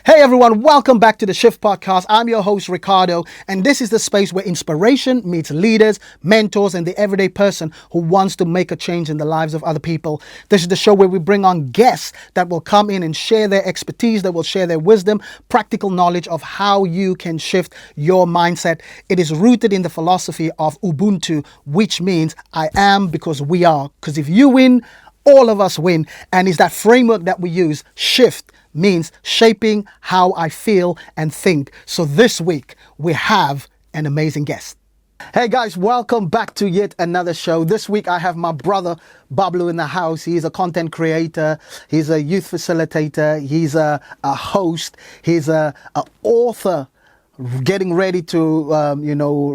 Hey everyone, welcome back to the Shift Podcast. I'm your host, Ricardo, and this is the space where inspiration meets leaders, mentors, and the everyday person who wants to make a change in the lives of other people. This is the show where we bring on guests that will come in and share their expertise, that will share their wisdom, practical knowledge of how you can shift your mindset. It is rooted in the philosophy of Ubuntu, which means I am because we are. Because if you win, all of us win. And it's that framework that we use. Shift means shaping how I feel and think. So this week we have an amazing guest. Hey guys, welcome back to yet another show. This week I have my brother Bablu in the house. He's a content creator, he's a youth facilitator, he's a host, he's a author getting ready to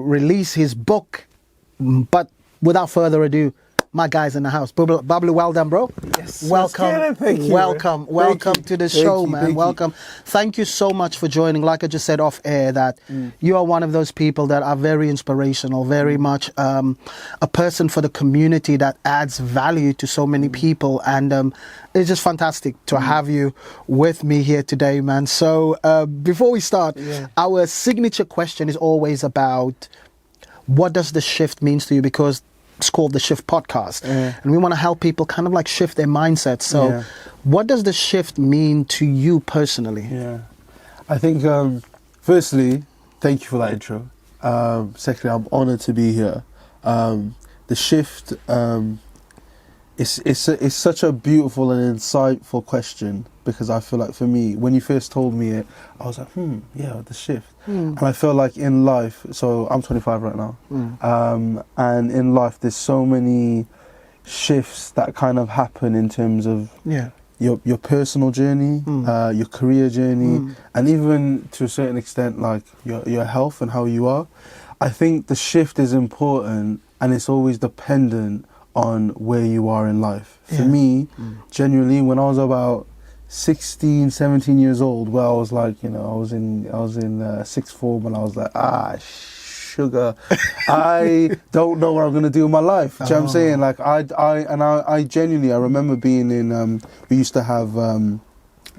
release his book. But without further ado, my guy's in the house. Bablu, well done, bro. Yes. Welcome. Thank you. Welcome to the show, man. Welcome. Thank you so much for joining. Like I just said off air, that you are one of those people that are very inspirational, very much a person for the community that adds value to so many people. And it's just fantastic to have you with me here today, man. So before we start, our signature question is always about what does the shift means to you? Because it's called the Shift Podcast, and we want to help people kind of like shift their mindset. So what does the shift mean to you personally? I think firstly, thank you for that intro. Secondly, I'm honored to be here. The shift it's such a beautiful and insightful question, because I feel like for me, when you first told me it, I was like, the shift. And I feel like in life, so I'm 25 right now, and in life there's so many shifts that kind of happen in terms of your personal journey, your career journey, and even to a certain extent like your health and how you are. I think the shift is important, and it's always dependent on where you are in life. For me, genuinely, when I was about 16, 17 years old, where I was like, I was in sixth form, and I was like, sugar, I don't know what I'm gonna do in my life. Do you know what I'm saying? Like I genuinely, I remember being in, we used to have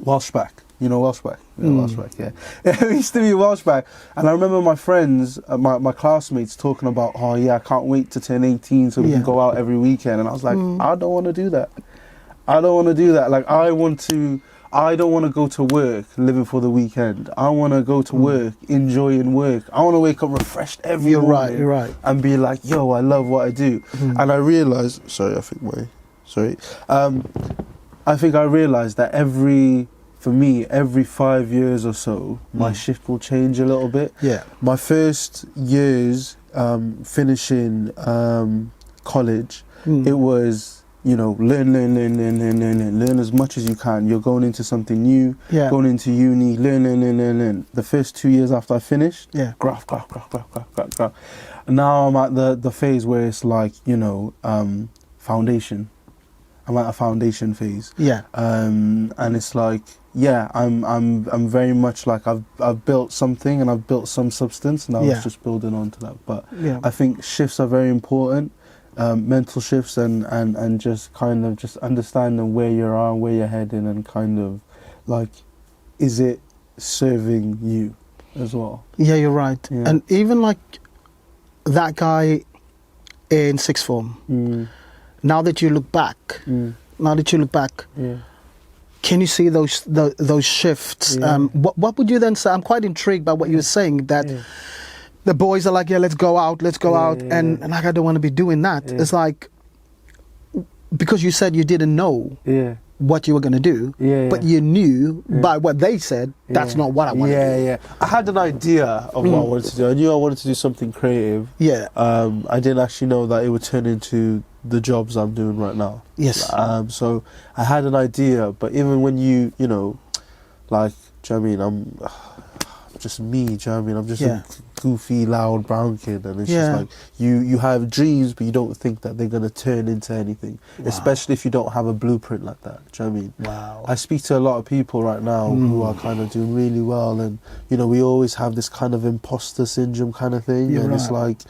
Welshback. You know Welshback? Welshback, yeah. It used to be Welshback. And I remember my friends, my classmates talking about, I can't wait to turn 18 so we can go out every weekend. And I was like, I don't want to do that. I don't want to do that. Like, I don't want to go to work living for the weekend. I want to go to work, enjoying work. I want to wake up refreshed every morning. You're right. And be like, yo, I love what I do. And I realized, I think I realized that every 5 years or so, my shift will change a little bit. My first years finishing college, it was, learn as much as you can. You're going into something new, going into uni, learn. The first 2 years after I finished, graph. Now I'm at the phase where it's like, foundation. I'm at a foundation phase. And it's like, I'm very much like I've built something, and I've built some substance, and I was just building onto that. But I think shifts are very important, mental shifts, and just kind of just understanding where you are and where you're heading, and kind of like, is it serving you as well? Yeah, you're right. And even like that guy in sixth form, now that you look back, can you see those shifts? What would you then say? I'm quite intrigued by what you were saying, that the boys are like, let's go out, and like, I don't want to be doing that. It's like, because you said you didn't know what you were going to do, but you knew by what they said, that's not what I wanted to do. I had an idea of what I wanted to do. I knew I wanted to do something creative. I didn't actually know that it would turn into the jobs I'm doing right now. So I had an idea, but even when you like, do you know what I mean? I'm just me, do you know what I mean? I'm just a goofy, loud brown kid, and it's just like, you have dreams, but you don't think that they're going to turn into anything, especially if you don't have a blueprint like that, do you know what I mean? I speak to a lot of people right now who are kind of doing really well, and, we always have this kind of imposter syndrome kind of thing, it's like,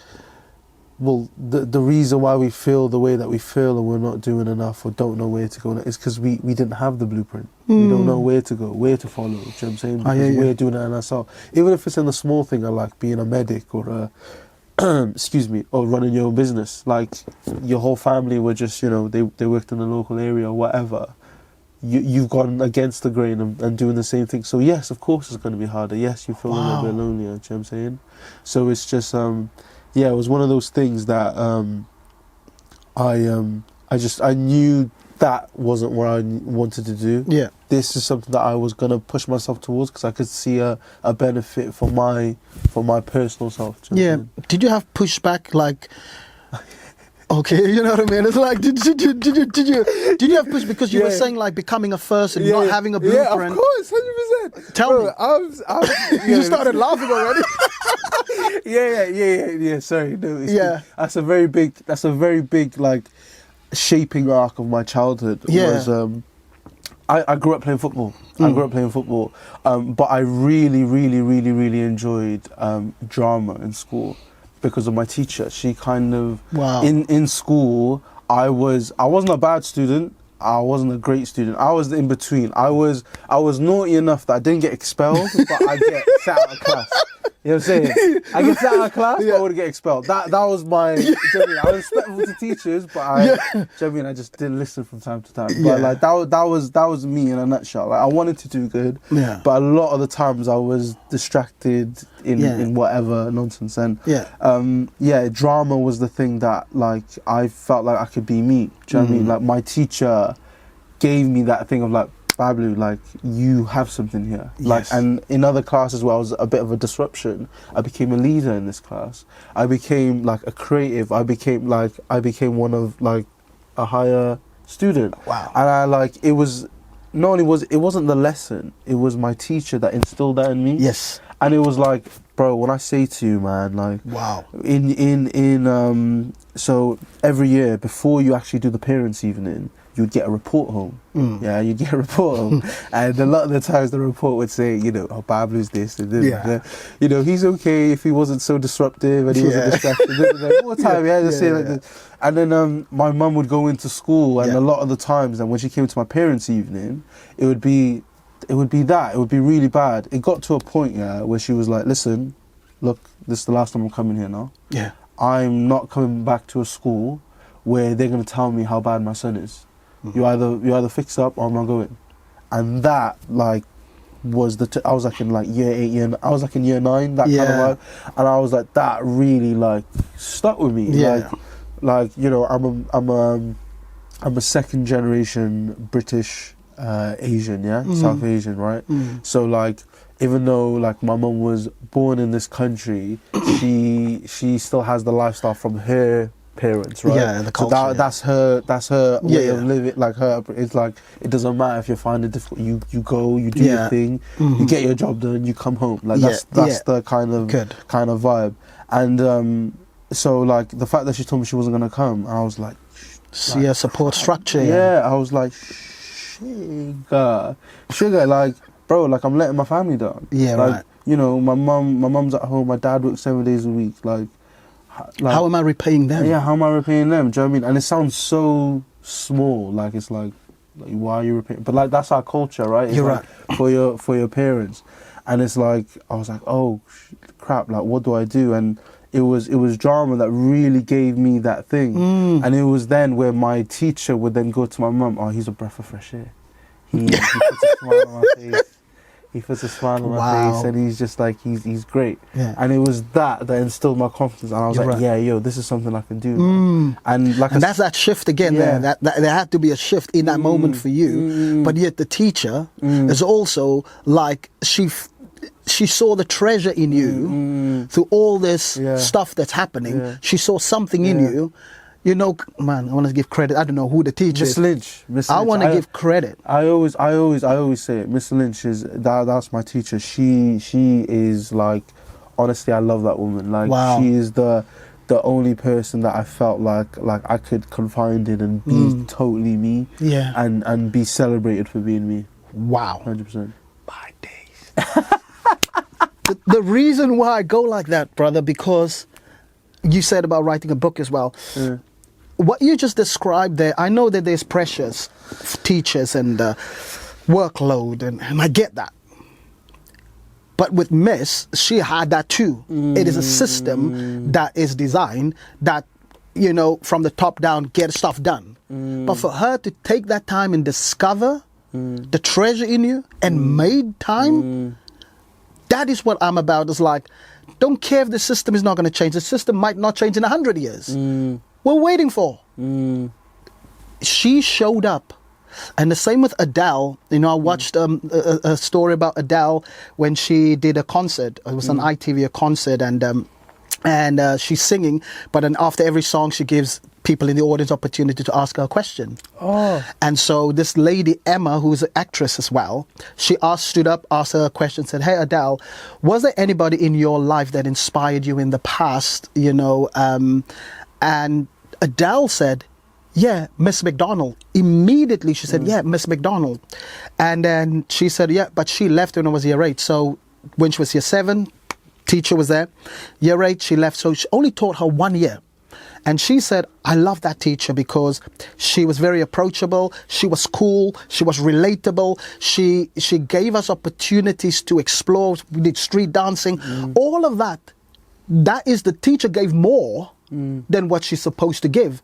well, the reason why we feel the way that we feel and we're not doing enough or don't know where to go is because we didn't have the blueprint. We don't know where to go, where to follow. Do you know what I'm saying? Because we're doing it in ourselves. Even if it's in the small thing of like being a medic or excuse me, or running your own business. Like your whole family were just, you know, they worked in the local area or whatever. You've gone against the grain and doing the same thing. So yes, of course it's going to be harder. Yes, you feel a little bit lonelier. Do you know what I'm saying? So it's just yeah, it was one of those things that I knew that wasn't what I wanted to do. Yeah, this is something that I was gonna push myself towards because I could see a benefit for my personal self. You know what I'm saying? Did you have pushback like? Okay, you know what I mean. It's like, did you have push because you were saying like becoming a first and not having a blueprint? Yeah, of course, 100%. Tell me, you started laughing already. Yeah. Sorry, no. That's a very big like shaping arc of my childhood. Was I grew up playing football. But I really enjoyed drama in school. Because of my teacher, she kind of in school. I wasn't a bad student. I wasn't a great student. I was in between. I was naughty enough that I didn't get expelled, but I get sat out of class. You know what I'm saying? I get sat out of class, but I wouldn't get expelled. That was my. Do you know what I mean? I was respectful to teachers, but do you know what I mean? I just didn't listen from time to time. But like that was me in a nutshell. Like I wanted to do good, but a lot of the times I was distracted in whatever nonsense. And drama was the thing that like I felt like I could be me. Do you know what I mean? Like my teacher gave me that thing of like, Bablu, like you have something here. Like, and in other classes where I was a bit of a disruption, I became a leader in this class. I became like a creative. I became one of like a higher student. Wow. And I like it was not only it wasn't the lesson, it was my teacher that instilled that in me. Yes. And it was like, bro, when I say to you, man, like, wow. So every year before you actually do the parents' evening, you'd get a report home. Yeah, you'd get a report home. And a lot of the times the report would say, you know, oh, Bablu's this and this. You know, he's okay if he wasn't so disruptive and he wasn't distracted. All the time, just say like this. And then my mum would go into school and a lot of the times, and when she came to my parents' evening, it would be really bad. It got to a point, where she was like, listen, look, this is the last time I'm coming here now. Yeah. I'm not coming back to a school where they're going to tell me how bad my son is. You either fix up or I'm not going. And that like was I was like in like year 8, I was like in year 9, that kind of vibe. And I was like, that really like stuck with me. Yeah. Like you know, I'm a second generation British Asian, South Asian, right? So like even though like my mum was born in this country, she still has the lifestyle from her parents, right? Yeah, the culture. So that's her way of living. Like it's like it doesn't matter if you find it difficult. You go, you do your thing, you get your job done, you come home. Like that's the kind of vibe. And so like the fact that she told me she wasn't gonna come, I was like, see a support structure. Yeah, I was like, sugar, like bro, like I'm letting my family down. Yeah, like, right. You know, my mum's at home. My dad works 7 days a week. Like how am I repaying them? Yeah, how am I repaying them? Do you know what I mean? And it sounds so small, like it's like why are you repaying? But like that's our culture, right? It's You're like, right. For your parents, and it's like I was like, oh crap, like what do I do? And it was drama that really gave me that thing, and it was then where my teacher would then go to my mum, oh, he's a breath of fresh air. He puts a smile on my face. He puts a smile on my face, and he's just like, he's great. Yeah. And it was that instilled my confidence, and I was like, right. This is something I can do. And like, and that's that shift again. There there had to be a shift in that moment for you. But yet the teacher is also like she saw the treasure in you through all this stuff that's happening. Yeah. She saw something in you. You know, man, I want to give credit. I don't know who the teacher is. Miss Lynch. I want to give credit. I always say it. Miss Lynch is that's my teacher. She is like, honestly, I love that woman. Like, she is the only person that I felt like I could confide in and be totally me. Yeah. And be celebrated for being me. Wow. 100%. My days. The reason why I go like that, brother, because you said about writing a book as well. What you just described there, I know that there's pressures for teachers and workload, and I get that. But with Miss, she had that too. It is a system that is designed that, you know, from the top down, get stuff done. But for her to take that time and discover the treasure in you and made time, that is what I'm about. It's like, don't care if the system is not going to change. The system might not change in 100 years. We're waiting for. She showed up. And the same with Adele. You know, I watched a story about Adele when she did a concert. It was on ITV, a concert, and she's singing. But then after every song, she gives people in the audience opportunity to ask her a question. And so this lady, Emma, who's an actress as well, she stood up, asked her a question, said, "Hey, Adele, was there anybody in your life that inspired you in the past, you know?" And Adele said, "Yeah, Miss McDonald." Immediately she said, "Yeah, Miss McDonald." And then she said, "Yeah, but she left when I was year 8. So when she was year 7, teacher was there. Year 8, she left. So she only taught her 1 year. And she said, I love that teacher because she was very approachable. She was cool. She was relatable. She gave us opportunities to explore. We did street dancing. All of that. That is, the teacher gave more than what she's supposed to give.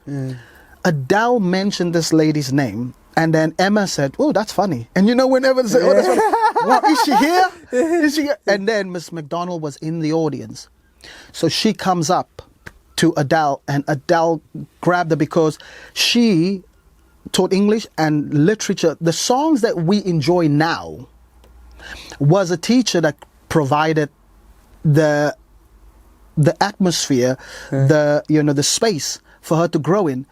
Adele mentioned this lady's name, and then Emma said, "Oh, that's funny." And you know, whenever they say, "Oh, that's funny," well, is she here? Is she here? And then Miss McDonald was in the audience, so she comes up to Adele, and Adele grabbed her because she taught English and literature. The songs that we enjoy now was a teacher that provided the atmosphere, the space for her to grow in.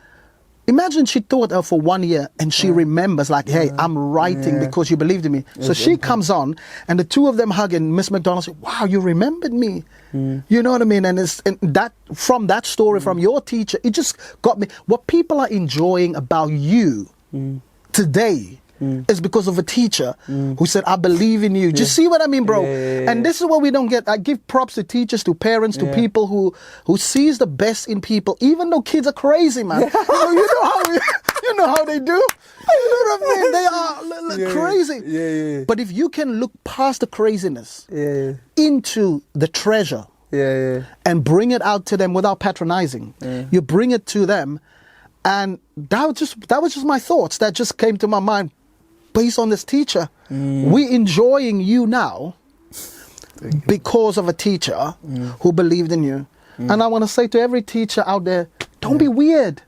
Imagine she taught her for 1 year and she remembers, like, hey, I'm writing because you believed in me. So she comes on and the two of them hug, and Miss McDonald said, "Wow, you remembered me." You know what I mean? And that from that story from your teacher, it just got me. What people are enjoying about you today is because of a teacher who said, "I believe in you." Just see what I mean, bro? And this is what we don't get. I give props to teachers, to parents, to people who sees the best in people, even though kids are crazy, man. You know how they do. You know what I mean? They are crazy. But if you can look past the craziness into the treasure and bring it out to them without patronizing, you bring it to them. And that was just my thoughts that just came to my mind based on this teacher. We enjoying you now because of a teacher who believed in you. And I want to say to every teacher out there, don't be weird.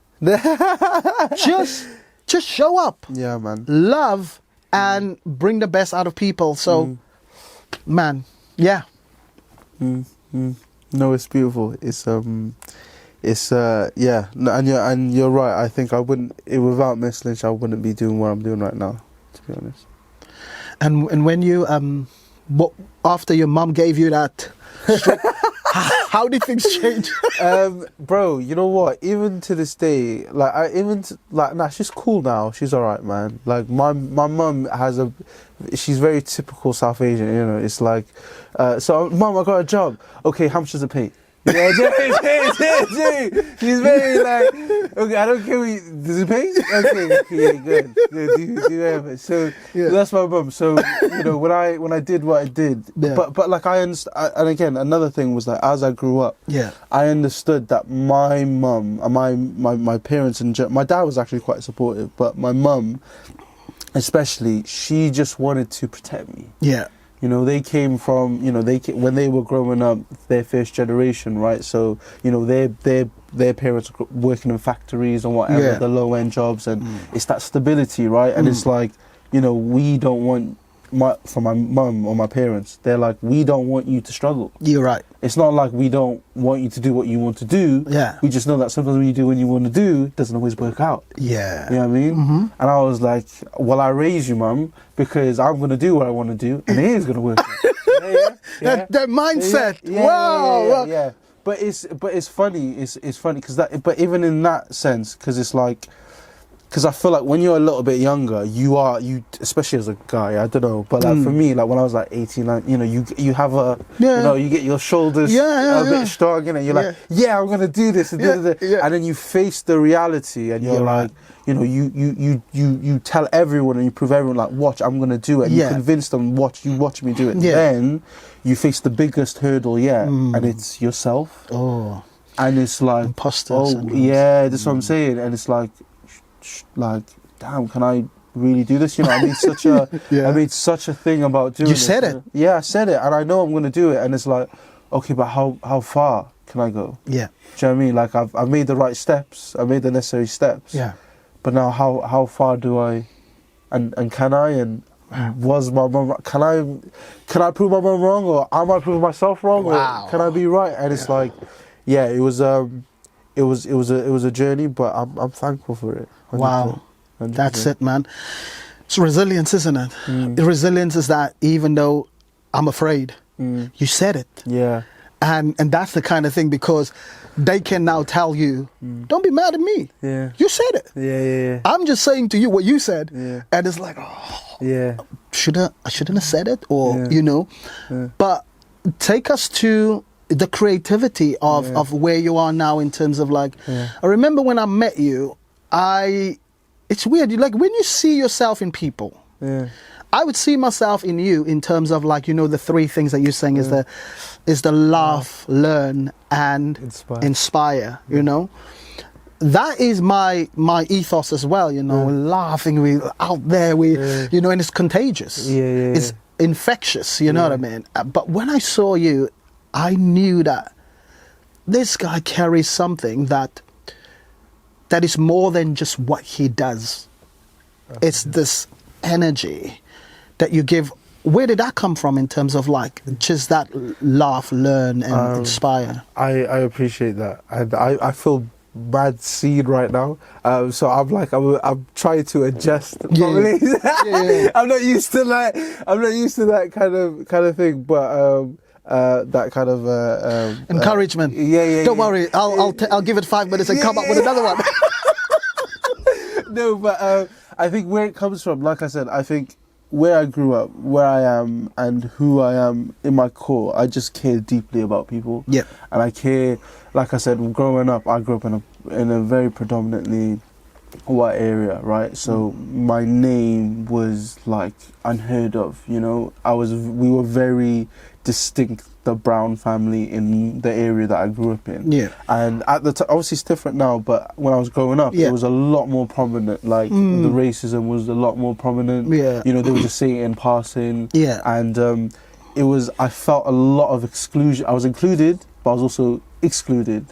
just show up. Yeah, man. Love and bring the best out of people. So, man, yeah. No, it's beautiful. It's yeah, and you're right. I think I wouldn't, without Miss Lynch, I wouldn't be doing what I'm doing right now, to be honest. And when you after your mum gave you that, how did things change? Bro, you know what? Even to this day, nah, she's cool now. She's all right, man. Like my mum she's very typical South Asian. You know, it's like, so mum, I got a job. Okay, how much does it pay? Yeah, she's very like, okay, I don't care. Does it pay? Okay, yeah, good. Do it. So that's my mum. So you know, when I did what I did, but like I understand. And again, another thing was that as I grew up, I understood that my mum and my parents and my dad was actually quite supportive, but my mum, especially, she just wanted to protect me. Yeah. You know, they came from, you know, when they were growing up, their first generation, right? So, you know, their parents were working in factories and whatever, the low-end jobs, and it's that stability, right? And it's like, you know, we don't want, from my mum or my parents, they're like, we don't want you to struggle. You're right. It's not like we don't want you to do what you want to do. Yeah. We just know that sometimes when you do what you want to do, it doesn't always work out. Yeah. You know what I mean? And I was like, well, I raised you, mum, because I'm going to do what I want to do, and it is going to work out. That mindset. Wow. Yeah. But it's funny. It's funny because but even in that sense, because it's like, because I feel like when you're a little bit younger, you especially as a guy, I don't know, but like for me, like when I was like 18, like, you know, you have a, you know, you get your shoulders a bit strong, and you're like, I'm gonna do this, and and then you face the reality, and you're like, you know, you tell everyone and you prove everyone, like, watch, I'm gonna do it, and you convince them, watch me do it. Then you face the biggest hurdle and it's yourself. And it's like, imposters. That's what I'm saying, and it's like, damn, can I really do this? You know, I made such a I made such a thing about doing it. You said it. Yeah, I said it, and I know I'm going to do it, and it's like, okay, but how far can I go? Yeah. Do you know what I mean? Like, I've made the right steps, I made the necessary steps. Yeah. But now how far do I, and can I, and was my mum, can I prove my mum wrong, or am I proving myself wrong, or can I be right? And it's like, it was a journey, but I'm thankful for it. 100%. Wow, 100%. That's it, man. It's resilience, isn't it? The resilience is that even though I'm afraid, you said it. Yeah. And that's the kind of thing, because they can now tell you, don't be mad at me. Yeah. You said it. Yeah. I'm just saying to you what you said. Yeah. And it's like, I shouldn't have said it, or, you know. Yeah. But take us to the creativity of where you are now in terms of like, I remember when I met you, it's weird, like when you see yourself in people, I would see myself in you in terms of like, you know, the three things that you're saying is the laugh, learn, and inspire, you know. That is my ethos as well, you know, laughing, we out there, you know, and it's contagious. It's infectious, you know what I mean? But when I saw you, I knew that this guy carries something that is more than just what he does. It's this energy that you give. Where did that come from in terms of like just that laugh, learn, and inspire? I appreciate that, and I feel mad seen right now. So I'm trying to adjust. Probably. I'm not used to that kind of thing, but. That kind of encouragement. Don't worry, I'll give it 5 minutes and come up with another one. No, but I think where it comes from, like I said, I think where I grew up, where I am, and who I am in my core, I just care deeply about people. Yeah, and I care. Like I said, growing up, I grew up in a very predominantly white area, right? So my name was like unheard of. You know, we were very distinct, the Brown family in the area that I grew up in. Yeah. And at the time, obviously it's different now, but when I was growing up, it was a lot more prominent. Like the racism was a lot more prominent. Yeah. You know, they would just say it in passing. Yeah. And I felt a lot of exclusion. I was included, but I was also excluded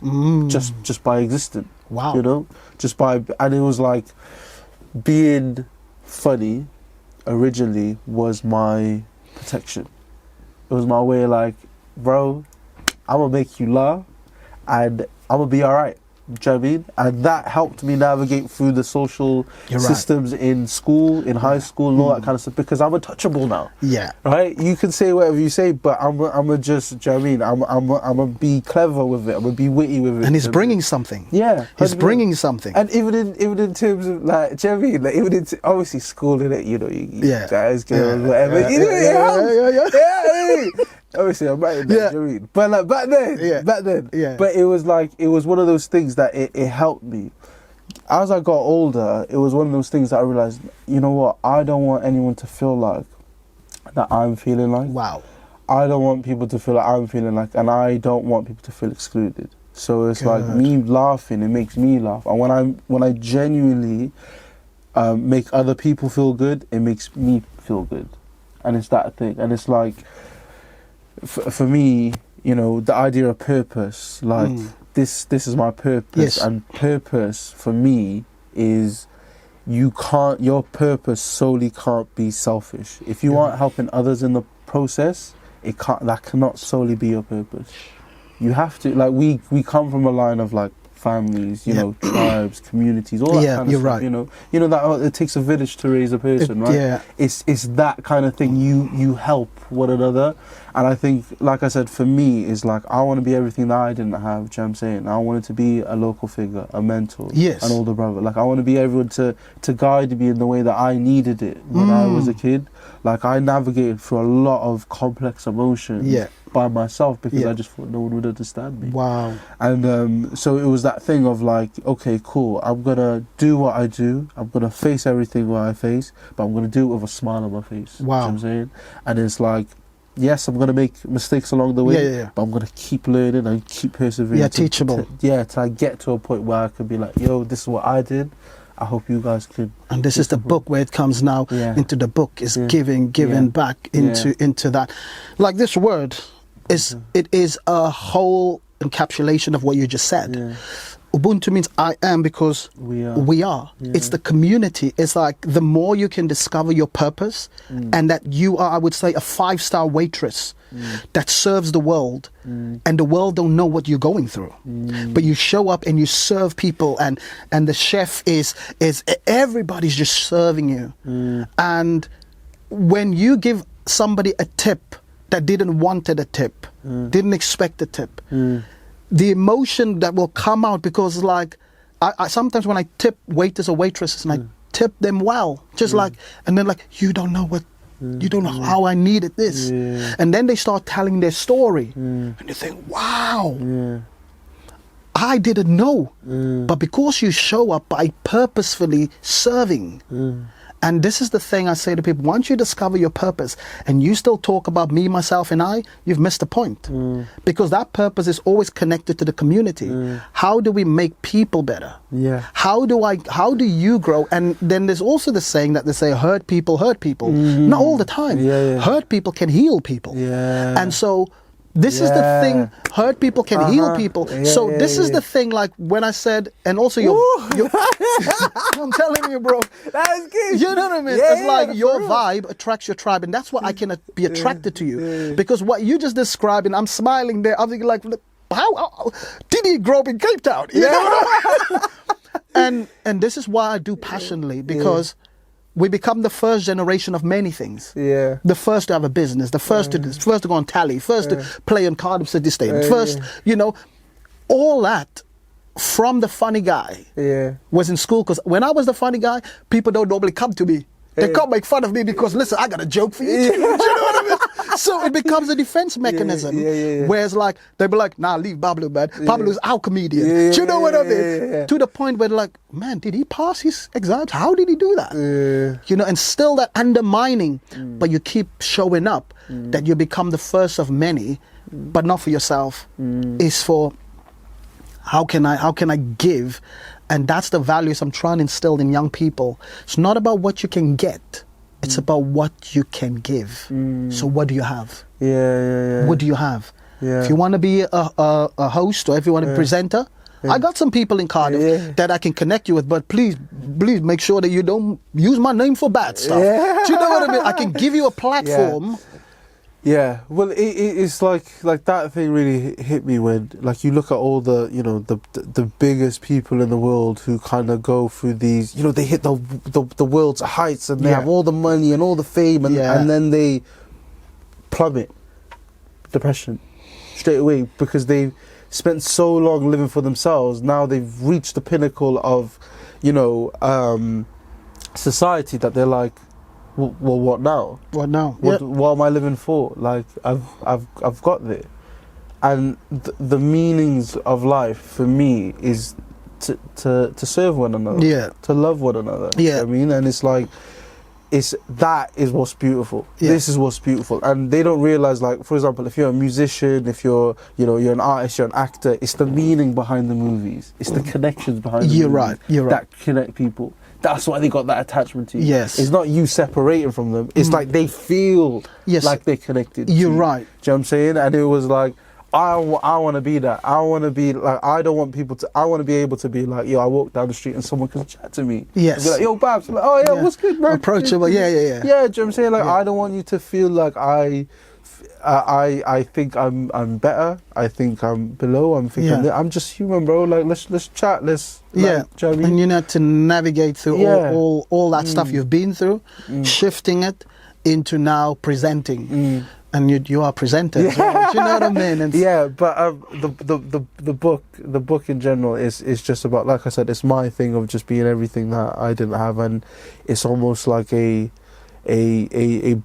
just by existing. Wow. You know, and it was like being funny originally was my protection. It was my way, like, bro, I'm gonna make you laugh and I'm gonna be alright. Do you know what I mean? And that helped me navigate through the social systems in school, in high school, and all that kind of stuff, because I'm untouchable now. Yeah. Right? You can say whatever you say, but I'm gonna just, do you know what I mean? I'm gonna be clever with it. I'm gonna be witty with it. And he's bringing something. Yeah. He's bringing something. And even in terms of, like, do you know what I mean? Like, even in obviously school, innit? You know, you guys, girls, whatever. You know, yeah. Obviously, I'm right in that, do you know what I mean? But like back then, but it was one of those things that it helped me. As I got older, it was one of those things that I realized, you know what, I don't want anyone to feel like that I'm feeling like. Wow. I don't want people to feel like I'm feeling like, and I don't want people to feel excluded. So it's like me laughing, it makes me laugh. And when I genuinely make other people feel good, it makes me feel good. And it's that thing. And it's like, for me, you know, the idea of purpose, like this is my purpose. Yes. And purpose for me is your purpose solely can't be selfish. If you aren't helping others in the process, that cannot solely be your purpose. You have to, like, we come from a line of like families, you know, tribes, communities, all that kind of stuff. Right. You know that it takes a village to raise a person, right? Yeah. It's that kind of thing. You help one another, And I think, like I said, for me, is like, I want to be everything that I didn't have, do you know what I'm saying? I wanted to be a local figure, a mentor, Yes. an older brother. Like, I want to be everyone to guide me in the way that I needed it when I was a kid. Like, I navigated through a lot of complex emotions by myself because I just thought no one would understand me. Wow. And so it was that thing of like, okay, cool, I'm going to do what I do. I'm going to face everything what I face, but I'm going to do it with a smile on my face. Wow. You know what I'm saying? And it's like, yes, I'm going to make mistakes along the way, but I'm going to keep learning and keep persevering. Yeah, teachable. Till I get to a point where I can be like, yo, this is what I did. I hope you guys could. And this is the book where it comes now into the book is giving back into that. Like this word is it is a whole encapsulation of what you just said. Yeah. Ubuntu means I am because we are. Yeah. It's the community. It's like the more you can discover your purpose and that you are, I would say, a 5-star waitress that serves the world and the world don't know what you're going through. But you show up and you serve people and the chef is everybody's just serving you. And when you give somebody a tip that didn't wanted a tip, didn't expect a tip, the emotion that will come out, because like I sometimes when I tip waiters or waitresses and I tip them well, just like, and then like, you don't know what, you don't know how I needed this, and then they start telling their story, and you think, wow, I didn't know, but because you show up by purposefully serving. And this is the thing I say to people, once you discover your purpose and you still talk about me, myself and I, you've missed the point. Because that purpose is always connected to the community. How do we make people better? Yeah. How do you grow? And then there's also the saying that they say, hurt people. Not all the time. Hurt people can heal people. And so this is the thing, hurt people can heal people. So this is the thing, like when I said, and also your I'm telling you, bro. That is good. You know what I mean? It's like your vibe attracts your tribe, and that's why I can be attracted to you. Because what you just described, and I'm smiling there, I'm thinking like, how did he grow up in Cape Town? You know what I mean? And this is why I do passionately, because we become the first generation of many things. Yeah. The first to have a business, the first to go on tally, first to play on Cardiff City Stadium, first, you know, all that from the funny guy was in school. Because when I was the funny guy, people don't normally come to me. They can't make fun of me because, listen, I got a joke for you. Do you know what I mean? So it becomes a defense mechanism. Whereas like, they be like, nah, leave Bablu, man. Bablu's our comedian. Do you know what I mean? To the point where they're like, man, did he pass his exams? How did he do that? You know, and still that undermining, but you keep showing up, that you become the first of many, but not for yourself, is for how can I give? And that's the values I'm trying to instill in young people. It's not about what you can get. It's about what you can give. So what do you have? What do you have? If you want to be a host, or if you want to be a presenter, I got some people in Cardiff that I can connect you with, but please make sure that you don't use my name for bad stuff. Do you know what I mean? I can give you a platform. Yeah, well, it's like that thing really hit me when, like, you look at all the, you know, the biggest people in the world who kind of go through these, you know, they hit the world's heights and they have all the money and all the fame and then they plummet, depression, straight away, because they've spent so long living for themselves. Now they've reached the pinnacle of, you know, society, that they're like, well, what now? What now? What am I living for? Like, I've got there, and the meanings of life for me is to serve one another, to love one another. You know what I mean, and it's like, that is what's beautiful. This is what's beautiful, and they don't realize, like, for example, if you're a musician, if you're an artist, you're an actor, it's the meaning behind the movies, it's the connections behind the movies that connect people. That's why they got that attachment to you. It's not you separating from them. It's like they feel like they're connected. You're to you. right. Do you know what I'm saying? And it was like, I want to be that. I want to be like, I don't want people to, I want to be able to be like, yo, I walk down the street and someone can chat to me. And be like, yo, Babs. Like, oh, yeah, what's good, man? Approachable, yeah. Yeah, do you know what I'm saying? Like, I don't want you to feel like I think I'm better. I think I'm below. I'm thinking I'm just human, bro. Like, let's chat. Let's do you know what I mean? And you need to navigate through all that stuff you've been through, shifting it into now presenting. And you are presenter as well. Do you know what I mean? And Yeah, but the book in general is just about, like I said, it's my thing of just being everything that I didn't have, and it's almost like a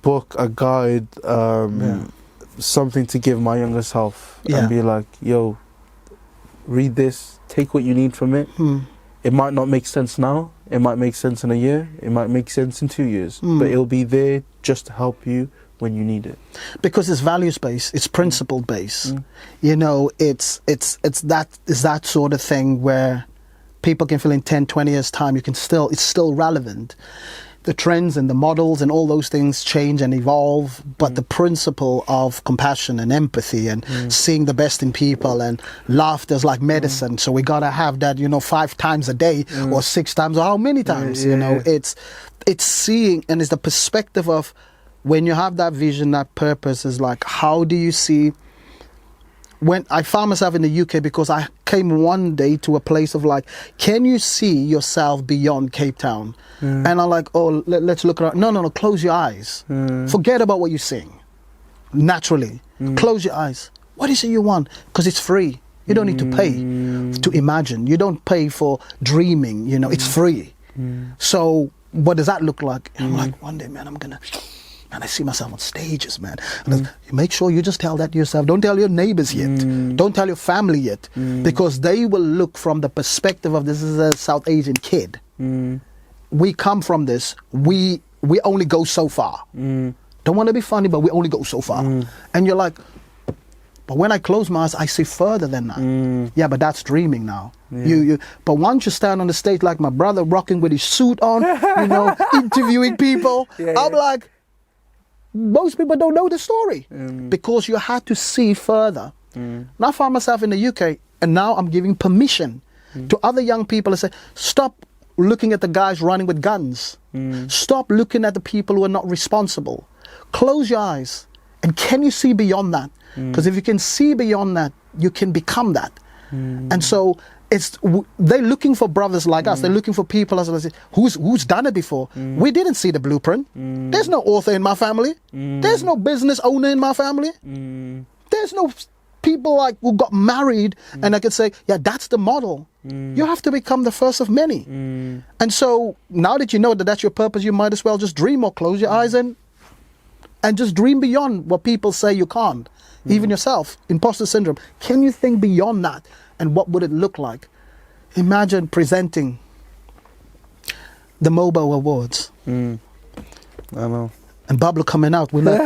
book, a guide, something to give my younger self and be like, yo, read this, take what you need from it. It might not make sense now, it might make sense in a year, it might make sense in 2 years, but it'll be there just to help you when you need it. Because it's values based, it's principle based. You know, it's that sort of thing where people can feel in 10, 20 years time it's still relevant. The trends and the models and all those things change and evolve, but the principle of compassion and empathy and seeing the best in people and laughter is like medicine. So we gotta have that, 5 times a day or 6 times or how many times, it's seeing, and it's the perspective of when you have that vision, that purpose is like, how do you see? When I found myself in the UK, because I came one day to a place of like, can you see yourself beyond Cape Town? And I'm like, oh, let's look around. No, close your eyes. Forget about what you're seeing. Naturally, close your eyes. What is it you want? Because it's free. You don't need to pay to imagine. You don't pay for dreaming. It's free. So what does that look like? And I'm like, one day, man, and I see myself on stages, man. And make sure you just tell that to yourself. Don't tell your neighbors yet. Don't tell your family yet. Because they will look from the perspective of, this is a South Asian kid. We come from this. We only go so far. Don't want to be funny, but we only go so far. And you're like, but when I close my eyes, I see further than that. Yeah, but that's dreaming now. But once you stand on the stage like my brother, rocking with his suit on, interviewing people, I'm like, most people don't know the story because you had to see further. And I found myself in the UK, and now I'm giving permission to other young people to say, stop looking at the guys running with guns. Stop looking at the people who are not responsible. Close your eyes. And can you see beyond that? Because if you can see beyond that, you can become that. And so they're looking for brothers like us. They're looking for people who's done it before. We didn't see the blueprint. There's no author in my family. There's no business owner in my family. There's no people like who got married and I could say, yeah, that's the model. You have to become the first of many. And so now that you know that that's your purpose, you might as well just dream or close your eyes and just dream beyond what people say you can't. Even yourself, imposter syndrome. Can you think beyond that? And what would it look like? Imagine presenting the Mobile Awards. I know. And Bablu coming out with that.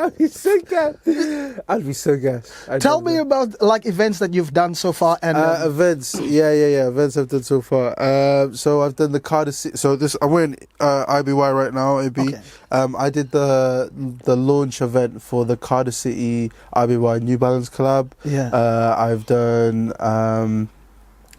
I'd be so gassed. Tell me about like events that you've done so far and events. Events I've done so far. So I've done the Cardiff City. So I'm wearing IBY right now. Okay. I did the launch event for the Cardiff City IBY New Balance collab. I've done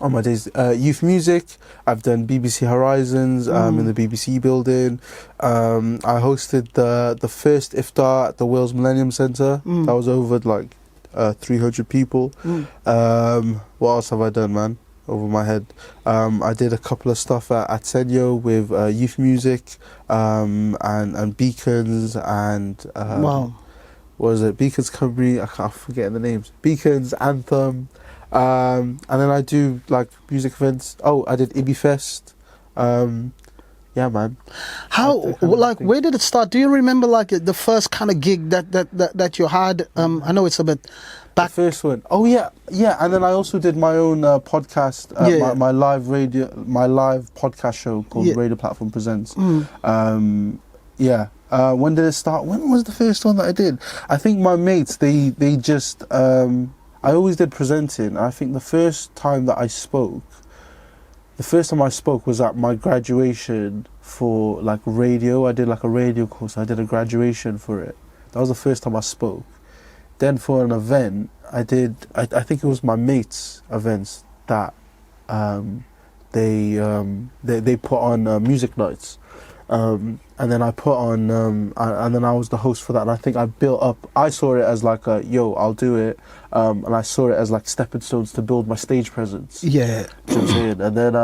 on my days youth music. I've done BBC Horizons in the BBC building. I hosted the first iftar at the Wales Millennium Centre. That was over like 300 people. What else have I done, man? Over my head. I did a couple of stuff at Senyo with youth music and Beacons and wow. What was it? Beacons Cymru. I can't forget the names. Beacons, Anthem. And then I do like music events. Oh, I did Ibby Fest. Yeah, man. How where did it start? Do you remember like the first kind of gig that you had? I know it's a bit back. The first one. Oh yeah. And then I also did my own podcast, my live podcast show called Radio Platform Presents. When did it start? When was the first one that I did? I think my mates they just I always did presenting. I think the first time I spoke was at my graduation for like radio. I did like a radio course. I did a graduation for it. That was the first time I spoke. Then for an event, I think it was my mates' events that they put on music nights. And then I put on, and then I was the host for that. And I think I saw it as like I'll do it. And I saw it as like stepping stones to build my stage presence. Yeah. You know what I'm saying? And then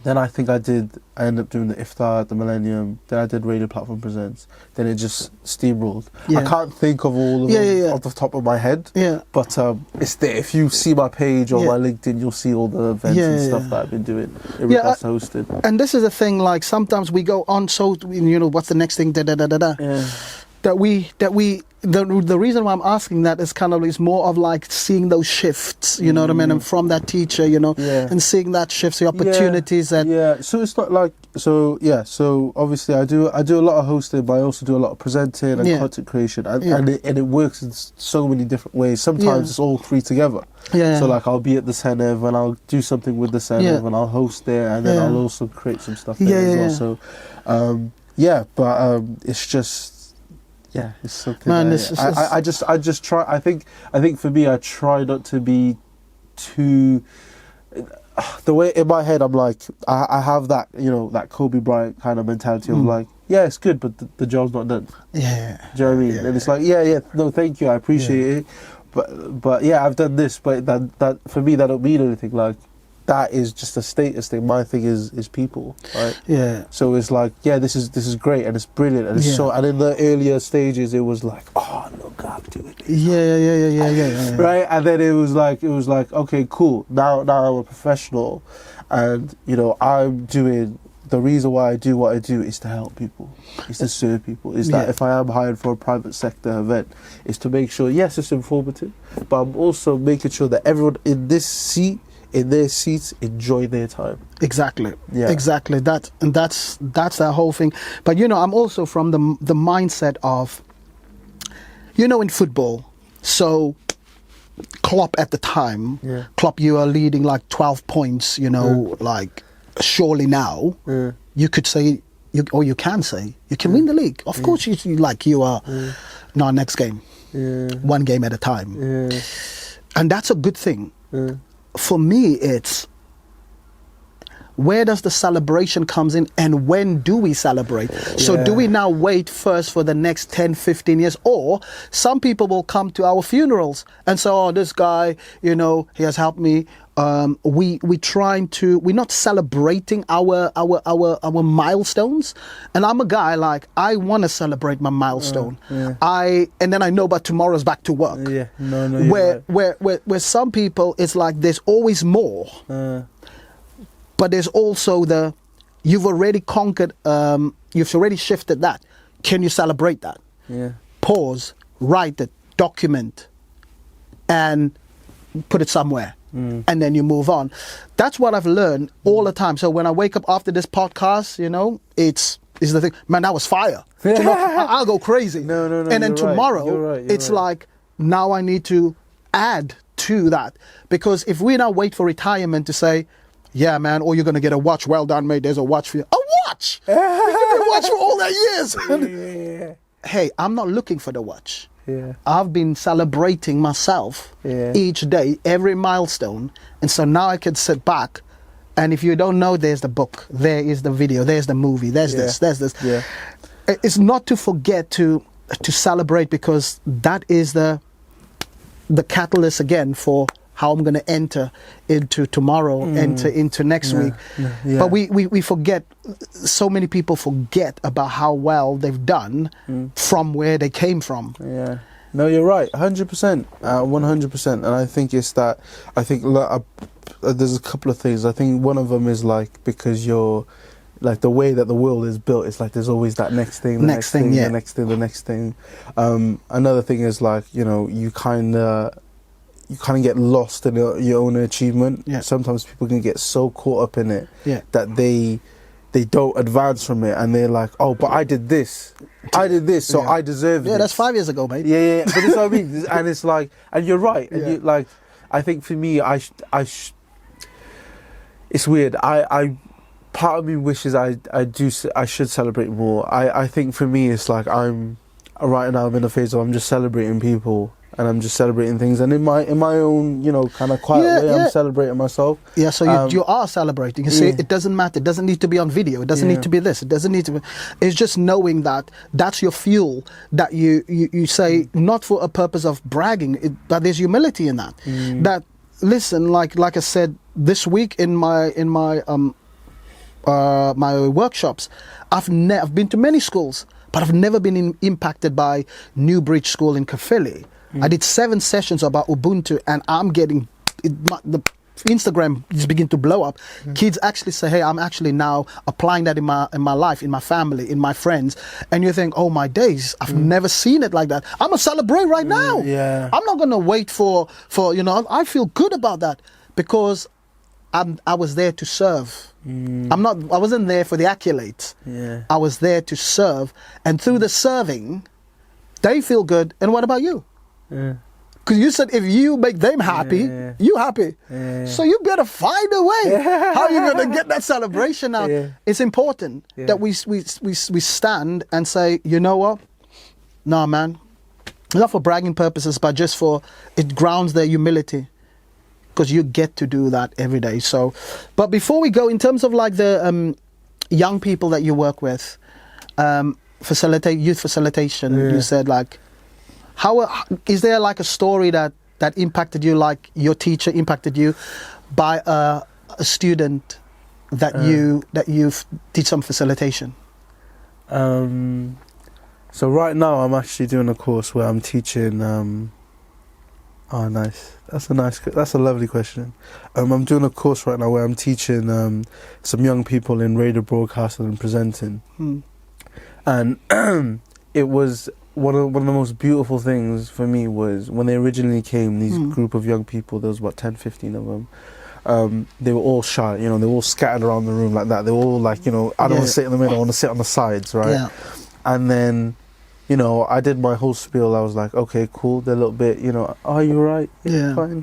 Then I think I ended up doing the Iftar at the Millennium. Then I did Radio Platform Presents. Then it just steamrolled. Yeah. I can't think of all of them off the top of my head. Yeah. But it's there. If you see my page or my LinkedIn, you'll see all the events and stuff that I've been doing. That's hosted. And this is the thing. Like sometimes we go on. So what's the next thing? Yeah. The reason why I'm asking that is kind of is more of like seeing those shifts, you know what I mean, and from that teacher, and seeing that shifts, the opportunities that. So it's not like so obviously I do a lot of hosting, but I also do a lot of presenting and content creation, and it works in so many different ways. Sometimes it's all three together. So like I'll be at the Senev and I'll do something with the Senev and I'll host there, and then I'll also create some stuff there as well. So but it's just. Yeah, it's something. Man, I just try. I think for me, I try not to be too. The way in my head, I'm like, I have that that Kobe Bryant kind of mentality of like, yeah, it's good, but the job's not done. Yeah. Do you know what I mean? And it's like, no, thank you, I appreciate it, but I've done this, but that for me that don't mean anything. Like. That is just a status thing. My thing is people, right? Yeah. So it's like, this is great and it's brilliant and it's so. And in the earlier stages, it was like, oh look, I'm doing it. Yeah. Right. And then it was like, okay, cool. Now I'm a professional, and I'm doing. The reason why I do what I do is to help people, is to serve people. Is that if I am hired for a private sector event, is to make sure yes, it's informative, but I'm also making sure that everyone in their seats enjoy their time. Exactly. That's the whole thing. But I'm also from the mindset of in football. So Klopp at the time, Klopp, you are leading like 12 points. Like surely now you could say you can say you can win the league. Of course you are. No, next game, one game at a time, and that's a good thing. For me, it's where does the celebration comes in and when do we celebrate? So do we now wait first for the next 10, 15 years? Or some people will come to our funerals and say, oh, this guy, he has helped me. We're not celebrating our milestones. And I'm a guy like, I want to celebrate my milestone. And then I know but tomorrow's back to work. Where some people, it's like there's always more. But there's also you've already conquered, you've already shifted that. Can you celebrate that? Pause, write it, document, and put it somewhere. And then you move on. That's what I've learned all the time. So when I wake up after this podcast, it's the thing, man, that was fire. I'll go crazy. No. And then tomorrow, it's like, now I need to add to that. Because if we now wait for retirement to say, yeah, man, or you're going to get a watch. Well done, mate. There's a watch for you. A watch? You've been a watch for all that years. Hey, I'm not looking for the watch. I've been celebrating myself each day, every milestone. And so now I can sit back. And if you don't know, there's the book. There is the video. There's the movie. There's this. There's this. It's not to forget to celebrate, because that is the catalyst again for how I'm going to enter into tomorrow, enter into next week. But we forget, so many people forget about how well they've done from where they came from. No, you're right, 100%, 100%. And I think it's that, there's a couple of things. I think one of them is like, because you're, like the way that the world is built, it's like there's always that next thing, the next thing. Another thing is like, you kind of get lost in your own achievement. Sometimes people can get so caught up in it that they don't advance from it, and they're like, oh, but I did this, so I deserve it. That's 5 years ago, mate. But that's what I mean. And it's like, and you're right. And you, like, I think for me, it's weird. Part of me wishes I should celebrate more. I think for me, it's like right now I'm in a phase where I'm just celebrating people. And I'm just celebrating things, and in my own, kind of quiet way, I'm celebrating myself. So you are celebrating. You see, it doesn't matter. It doesn't need to be on video. It doesn't need to be this. It doesn't need to be. It's just knowing that that's your fuel. That you say, not for a purpose of bragging, but there's humility in that. That listen, like I said this week in my my workshops, I've been to many schools, but I've never been impacted by New Bridge School in Kafili. I did 7 sessions about Ubuntu, and I'm getting the Instagram is beginning to blow up. Kids actually say, hey, I'm actually now applying that in my life, in my family, in my friends. And you think, oh my days, I've never seen it like that. I'm gonna celebrate right now. Yeah. I'm not gonna wait for I feel good about that, because I was there to serve. I wasn't there for the accolades. Yeah. I was there to serve, and through the serving, they feel good. And what about you? Yeah. Because you said if you make them happy, you happy. Yeah. So you better find a way. How are you going to get that celebration out? Yeah. It's important that we stand and say, you know what? Nah, man. Not for bragging purposes, but just for, it grounds their humility. Because you get to do that every day. So, but before we go, in terms of like the young people that you work with, youth facilitation, you said like, how is there like a story that impacted you, like your teacher impacted you, by a student that you did some facilitation? So right now I'm actually doing a course where I'm teaching. Oh, nice. That's a lovely question. I'm doing a course right now where I'm teaching some young people in radio broadcasting and presenting, and it was. One of the most beautiful things for me was when they originally came, these group of young people, there was about 10, 15 of them, they were all shy, they were all scattered around the room like that. They were all like, I don't want to sit in the middle, I want to sit on the sides, right? Yeah. And then, I did my whole spiel. I was like, okay, cool, they're a little bit, are you right? Yeah, fine,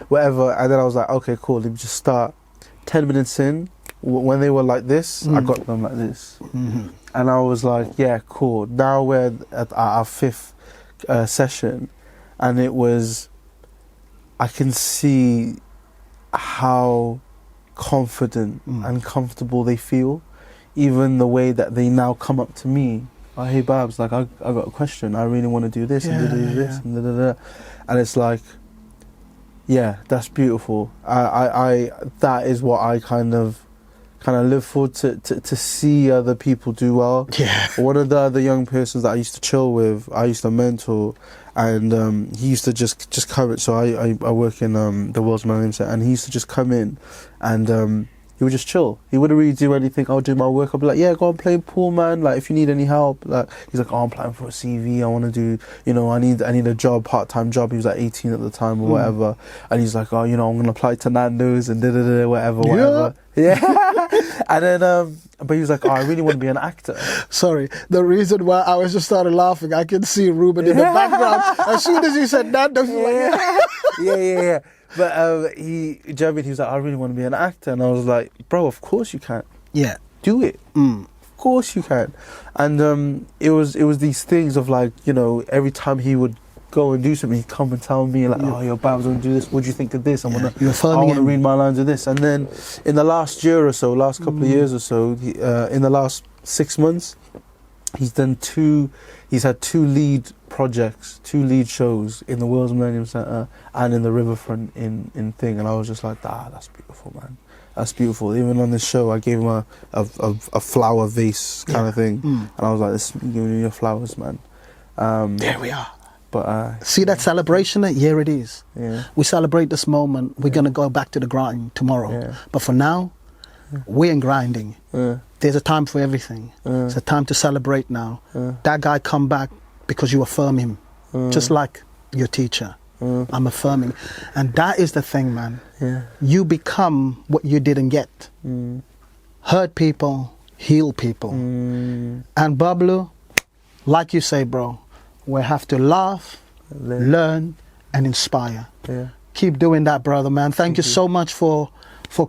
whatever. And then I was like, okay, cool, let me just start. 10 minutes in, when they were like this, I got them like this. And I was like, yeah, cool. Now we're at our 5th session, and it was, I can see how confident and comfortable they feel. Even the way that they now come up to me, oh, hey Babs, like I got a question. I really want to do this and do this and da-da-da. And it's like, yeah, that's beautiful. I that is what I kind of live for, to see other people do well. Yeah. One of the other young persons that I used to chill with, I used to mentor, and he used to just come. So I work in the World's Millennium Centre, and he used to just come in, and he would just chill. He wouldn't really do anything. I'll do my work. I'll be like, yeah, go and play pool, man. Like, if you need any help. Like, he's like, oh, I'm applying for a CV. I want to do, I need a job, part-time job. He was like 18 at the time or whatever. And he's like, oh, I'm going to apply to Nando's and da-da-da, whatever. Yeah. And then, but he was like, oh, I really want to be an actor. Sorry. The reason why I was just started laughing, I can see Ruben in the background. As soon as you said Nando's, yeah. But he was like, I really want to be an actor. And I was like, bro, of course you can. Yeah. Do it. Of course you can. And it was these things of like, every time he would go and do something, he'd come and tell me like, oh, your Babs, want to do this. What do you think of this? I want to read my lines of this. And then in the last year or so, last couple of years or so, in the last 6 months, he's had 2 lead projects, 2 lead shows in the World's Millennium Centre and in the Riverfront in thing, and I was just like, that's beautiful, man. That's beautiful. Even on this show, I gave him a flower vase kind of thing, and I was like, "This, give me your flowers, man." There we are. But see that celebration? Here it is. Yeah. We celebrate this moment. We're gonna go back to the grind tomorrow, but for now, we're in grinding. There's a time for everything. It's a time to celebrate now. That guy come back because you affirm him, just like your teacher. I'm affirming. And that is the thing, man. You become what you didn't get. Hurt people, heal people. And Bablu, like you say, bro, we have to laugh, learn, and inspire. Keep doing that, brother, man. Thank you so much for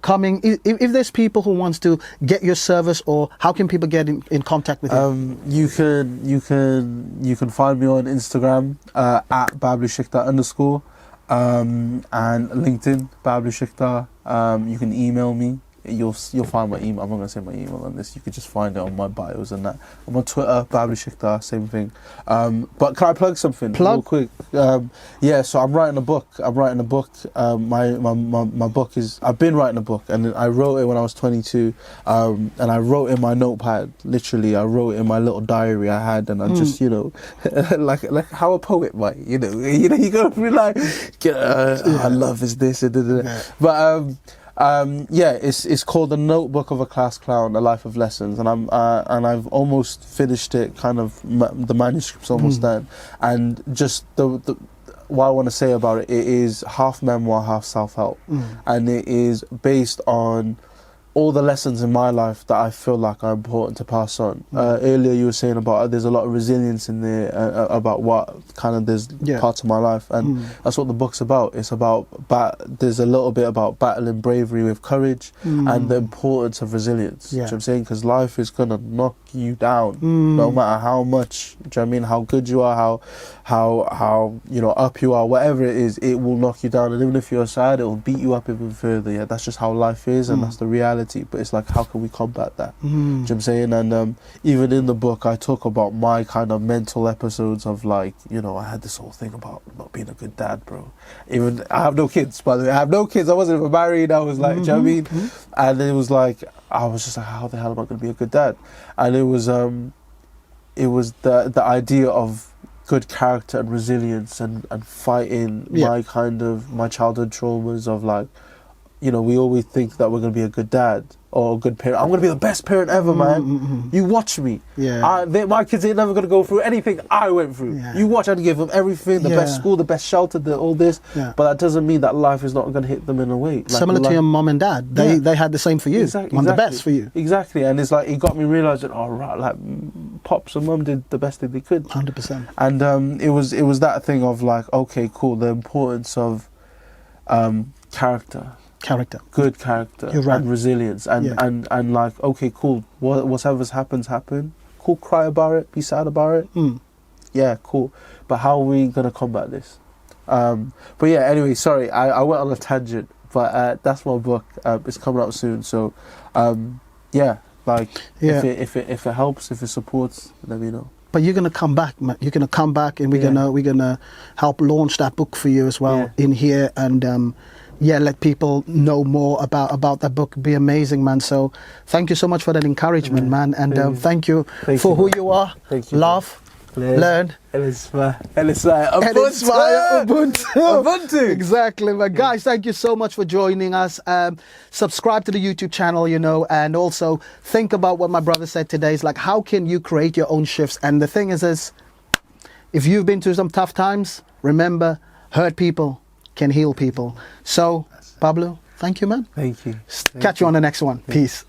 coming. If there's people who wants to get your service, or how can people get in contact with you? You can find me on Instagram at Bablu Shikdar _ and LinkedIn Bablu Shikdar. You can email me you'll find my email. I'm not gonna say my email on this. You could just find it on my bios and that. I'm on Twitter, Bablu Shikdar, same thing. But can I plug something real quick? Yeah, so I'm writing a book. My book is, I've been writing a book, and I wrote it when I was 22, and I wrote in my notepad. Literally, I wrote in my little diary I had, and I just, you know, like how a poet might, you know, you gotta be like, I love is this, but yeah, it's called The Notebook of a Class Clown: A Life of Lessons, and I've almost finished it. Kind of the manuscript's almost done, and just the what I want to say about it, it is half memoir, half self-help, and it is based on all the lessons in my life that I feel like are important to pass on. Earlier you were saying about there's a lot of resilience in there, about what kind of there's parts of my life, and that's what the book's about. It's about, there's a little bit about battling bravery with courage and the importance of resilience. You know what I'm saying? Because life is going to knock you down, no matter how much, do you know what I mean, how good you are, how you know, up you are, whatever it is, it will knock you down. And even if you're sad, it will beat you up even further. Yeah, that's just how life is, and that's the reality. But it's like, how can we combat that? Do you know what I'm saying? And even in the book, I talk about my kind of mental episodes of, like, you know, I had this whole thing about not being a good dad, bro. Even, I have no kids, by the way. I have no kids. I wasn't even married. I was like, do you know what I mean? And it was like, I was just like, how the hell am I going to be a good dad? And it was the idea of good character and resilience and fighting my childhood traumas of, like, you know, we always think that we're going to be a good dad or a good parent. I'm going to be the best parent ever, man. You watch me. My kids ain't never going to go through anything I went through. You watch, I'd give them everything, the best school, the best shelter, all this. But that doesn't mean that life is not going to hit them in a way. Like, similar to your mom and dad. They had the same for you. Exactly. One of the best for you. Exactly. And it's like, it got me realising, oh, right, like, pops and mum did the best thing they could. 100%. And it was that thing of, like, okay, cool, the importance of character, good character, and resilience, and like, okay, cool, whatever's happened, cool, cry about it, be sad about it, yeah, cool, but how are we gonna combat this? But yeah, anyway, sorry, I went on a tangent, but that's my book. It's coming out soon, so yeah, like, if it helps, if it supports, let me know. But you're gonna come back, man. You're gonna come back, and we're gonna help launch that book for you as well in here, and let people know more about that book. It'd be amazing, man. So thank you so much for that encouragement, man, and thank you for who you are. Thank you. Love, learn, Ubuntu. Exactly, man. Guys, thank you so much for joining us. Subscribe to the YouTube channel, you know, and also think about what my brother said today. Is like, how can you create your own shifts? And the thing is if you've been through some tough times, remember, hurt people can heal people. So, Bablu, thank you, man. Thank you. Catch you on the next one. Peace.